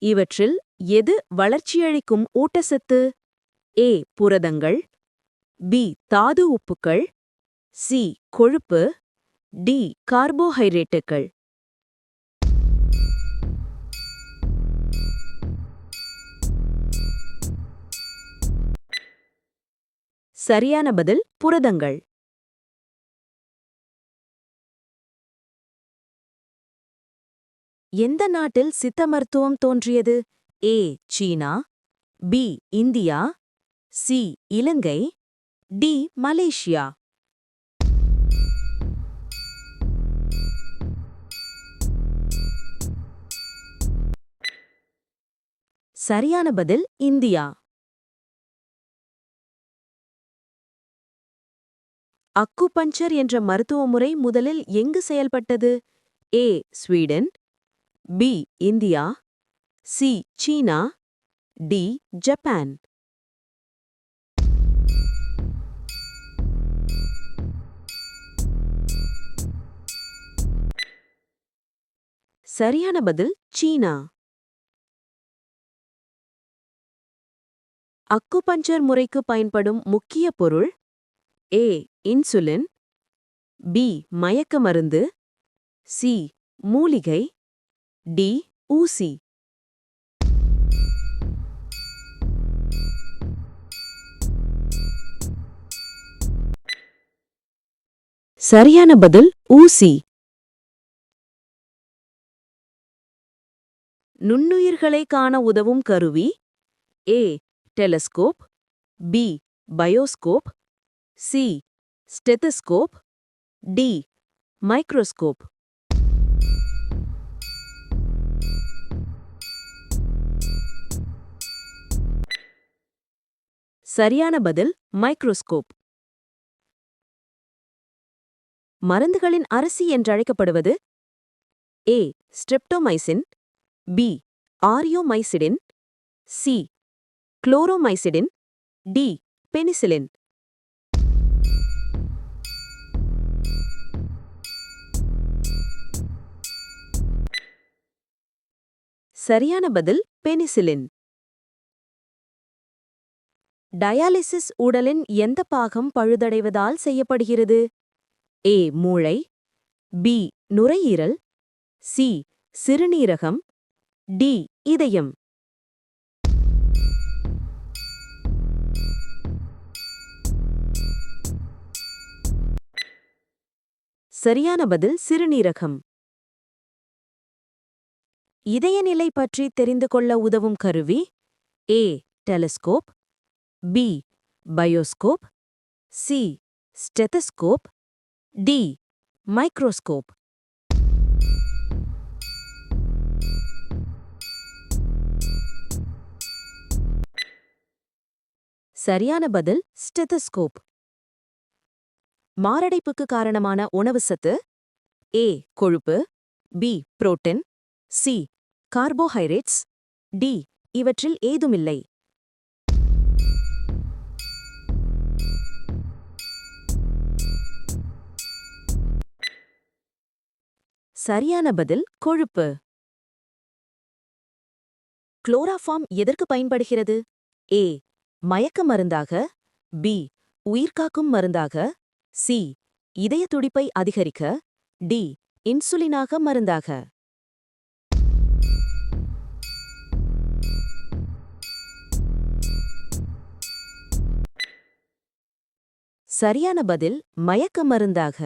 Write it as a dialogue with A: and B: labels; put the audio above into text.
A: இவற்றில் எது வளர்ச்சியளிக்கும் ஊட்டச்சத்து? ஏ புரதங்கள், பி தாது உப்புக்கள், சி கொழுப்பு, டி கார்போஹைட்ரேட்டுகள். சரியான பதில் புரதங்கள். எந்த நாட்டில் சித்த மருத்துவம் தோன்றியது? ஏ சீனா, பி இந்தியா, சி இலங்கை, டி மலேசியா. சரியான பதில் இந்தியா. அக்குபஞ்சர் என்ற மருத்துவ முறை முதலில் எங்கு செயல்பட்டது? ஏ ஸ்வீடன், பி இந்தியா, சி சீனா, டி ஜப்பான். சரியான பதில் சீனா. அக்குபஞ்சர் முறைக்கு பயன்படும் முக்கிய பொருள்? ஏ இன்சுலின், பி மயக்க மருந்து, சி மூலிகை, டி ஊசி. சரியான பதில் ஊசி. நுண்ணுயிர்களை காண உதவும் கருவி? A telescope, B bioscope, C stethoscope, D microscope. சரியான பதில் மைக்ரோஸ்கோப். மருந்துகளின் அரசி என்றழைக்கப்படுவது? A streptomycin, B aureomycin, C chloromycetin, D penicillin. சரியான பதில் பெனிசிலின். டயாலிசிஸ் உடலின் எந்த பாகம் பழுதடைவதால் செய்யப்படுகிறது? ஏ மூளை, பி நுரையீரல், சி சிறுநீரகம், டி இதயம். சரியான பதில் சிறுநீரகம். இதயநிலை பற்றி தெரிந்து கொள்ள உதவும் கருவி? A telescope, B bioscope, C stethoscope, D microscope. சரியான பதில் ஸ்டெத்தஸ்கோப். மாரடைப்புக்கு காரணமான உணவு சத்து? ஏ கொழுப்பு, B protein, C carbohydrates, D இவற்றில் ஏதுமில்லை. சரியான பதில் கொழுப்பு. குளோராஃபார்ம் எதற்கு பயன்படுகிறது? ஏ மயக்க மருந்தாக, பி உயிர்காக்கும் மருந்தாக, சி இதய துடிப்பை அதிகரிக்க, டி இன்சுலினாக மருந்தாக. சரியான பதில் மயக்க மருந்தாக.